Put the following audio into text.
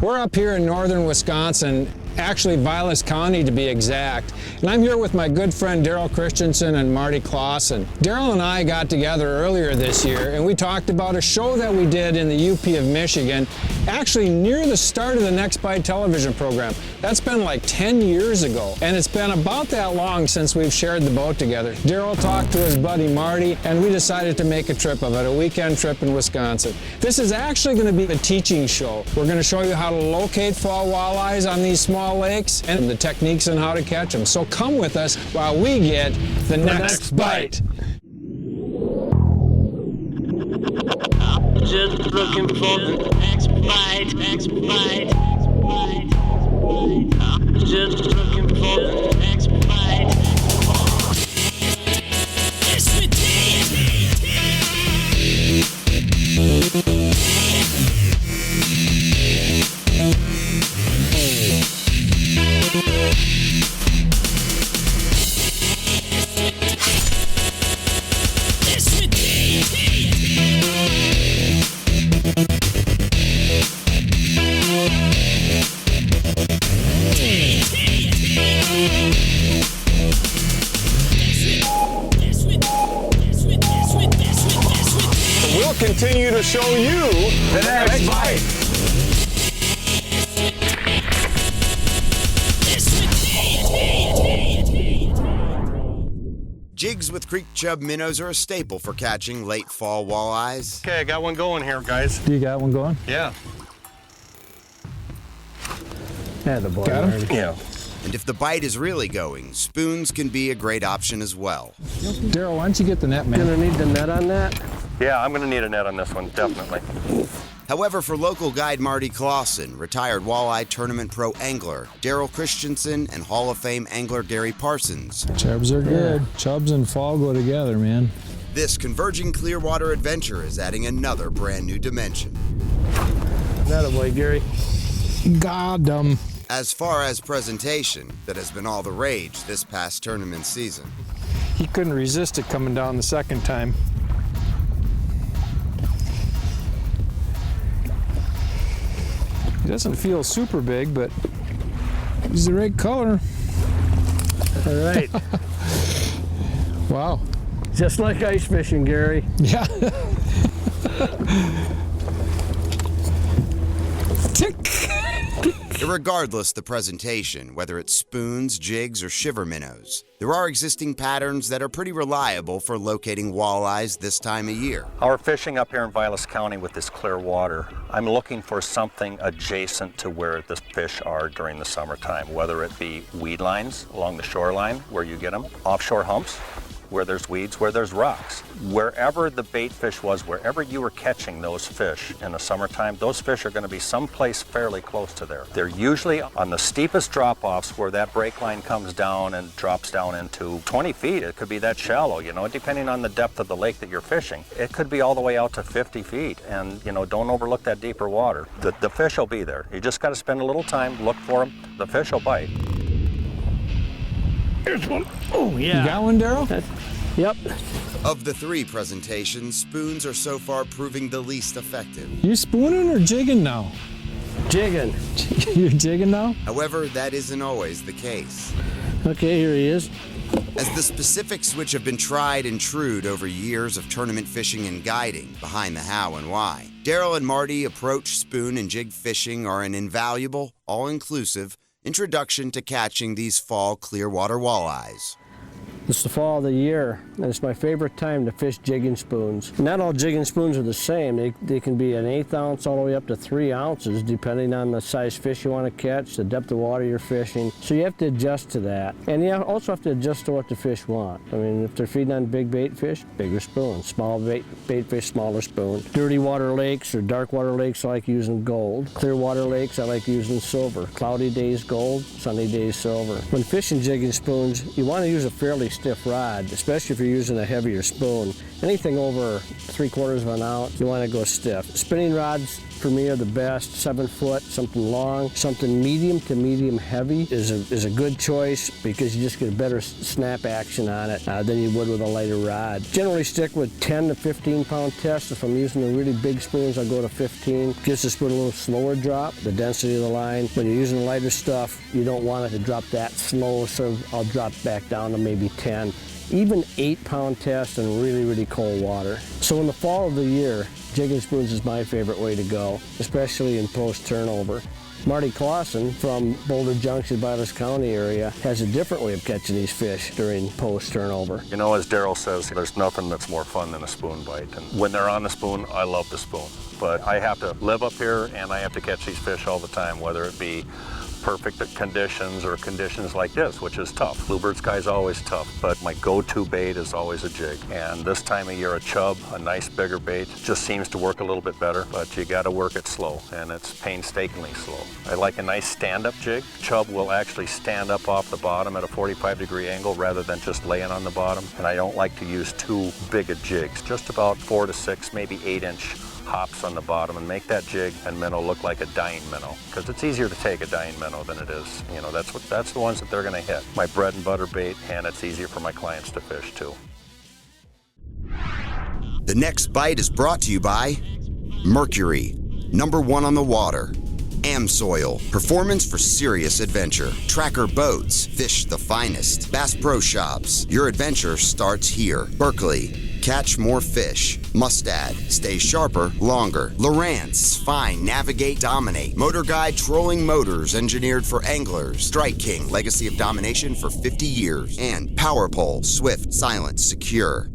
We're up here in northern Wisconsin, actually Walleyes County to be exact, and I'm here with my good friend Daryl Christensen and Marty Clauson. Daryl and I got together earlier this year and we talked about a show that we did in the UP of Michigan, actually near the start of the Next Bite television program. That's been like 10 years ago, and it's been about that long since we've shared the boat together. Daryl talked to his buddy Marty, and we decided to make a trip of it, a weekend trip in Wisconsin. This is actually going to be a teaching show. We're going to show you how to locate fall walleyes on these small lakes and the techniques on how to catch them. So come with us while we get the next bite. Just looking for the next bite, next bite, next bite. Just looking for the next bite. It's We'll continue to show you the next bite. Jigs with creek chub minnows are a staple for catching late fall walleyes. Okay, I got one going here, guys. Do you got one going? Yeah. Yeah, the boy. Got him? Yeah. And if the bite is really going, spoons can be a great option as well. Daryl, why don't you get the net, man? Gonna need the net on that? Yeah, I'm gonna need a net on this one, definitely. However, for local guide Marty Clauson, retired walleye tournament pro angler Daryl Christensen, and Hall of Fame angler Gary Parsons, Chubs are good. Chubs and fall go together, man. this converging Clearwater adventure is adding another brand new dimension. Attaboy, Gary. Got 'em. As far as presentation, that has been all the rage this past tournament season. He couldn't resist it coming down the second time. He doesn't feel super big, but he's the right color. All right. Wow. Just like ice fishing, Gary. Yeah. Tick. Irregardless the presentation, whether it's spoons, jigs, or shiver minnows, there are existing patterns that are pretty reliable for locating walleyes this time of year. Our fishing up here in Walleyes County with this clear water, I'm looking for something adjacent to where the fish are during the summertime, whether it be weed lines along the shoreline where you get them, offshore humps, where there's weeds, where there's rocks. Wherever the bait fish was, wherever you were catching those fish in the summertime, those fish are going to be someplace fairly close to there. They're usually on the steepest drop-offs where that break line comes down and drops down into 20 feet. It could be that shallow, you know, depending on the depth of the lake that you're fishing. It could be all the way out to 50 feet, and, you know, don't overlook that deeper water. The fish will be there. You just got to spend a little time, look for them. The fish will bite. Here's one. Oh, yeah. You got one, Daryl? Yep. Of the three presentations, spoons are so far proving the least effective. You spooning or jigging now? Jigging. You're jigging now? However, that isn't always the case. Okay, here he is. As the specifics which have been tried and trued over years of tournament fishing and guiding behind the how and why, Daryl and Marty approach spoon and jig fishing are an invaluable, all-inclusive introduction to catching these fall Clearwater walleyes. It's the fall of the year, and it's my favorite time to fish jigging spoons. Not all jigging spoons are the same. They can be an 1/8 ounce all the way up to 3 ounces, depending on the size fish you want to catch, the depth of water you're fishing. So you have to adjust to that. And you also have to adjust to what the fish want. I mean, if they're feeding on big bait fish, bigger spoon. Small bait fish, smaller spoon. Dirty water lakes or dark water lakes, I like using gold. Clear water lakes, I like using silver. Cloudy days, gold. Sunny days, silver. When fishing jigging spoons, you want to use a fairly stiff rod, especially if you're using a heavier spoon. Anything over 3/4 of an ounce, you want to go stiff. Spinning rods for me are the best. 7 foot, something long, something medium to medium heavy is a good choice because you just get a better snap action on it than you would with a lighter rod. Generally stick with 10 to 15 pound test. If I'm using the really big spoons, I'll go to 15. Gives the spoon a little slower drop, the density of the line. When you're using lighter stuff, you don't want it to drop that slow, so I'll drop back down to maybe 10. Even 8 pound test in really, really cold water. So in the fall of the year, jigging spoons is my favorite way to go, especially in post turnover. Marty Clauson from Boulder Junction, Vilas County area has a different way of catching these fish during post turnover. You know, as Daryl says, there's nothing that's more fun than a spoon bite. And when they're on the spoon, I love the spoon. But I have to live up here and I have to catch these fish all the time, whether it be perfect conditions or conditions like this, which is tough. Bluebird sky's always tough, but my go-to bait is always a jig. And this time of year, a chub, a nice bigger bait, just seems to work a little bit better, but you gotta work it slow, and it's painstakingly slow. I like a nice stand-up jig. Chub will actually stand up off the bottom at a 45-degree angle rather than just laying on the bottom. And I don't like to use too big of jigs, just about 4 to 6, maybe 8-inch hops on the bottom, and make that jig and minnow look like a dying minnow, because it's easier to take a dying minnow than it is. You know, that's the ones that they're going to hit. My bread and butter bait, and it's easier for my clients to fish too. The next bite is brought to you by Mercury, #1 on the water. Amsoil, performance for serious adventure. Tracker Boats, fish the finest. Bass Pro Shops, your adventure starts here. Berkeley, catch more fish. Mustad, stay sharper longer. Lowrance, find, navigate, dominate. Motor Guide trolling motors engineered for anglers. Strike King, legacy of domination for 50 years. And Power Pole, swift, silent, secure.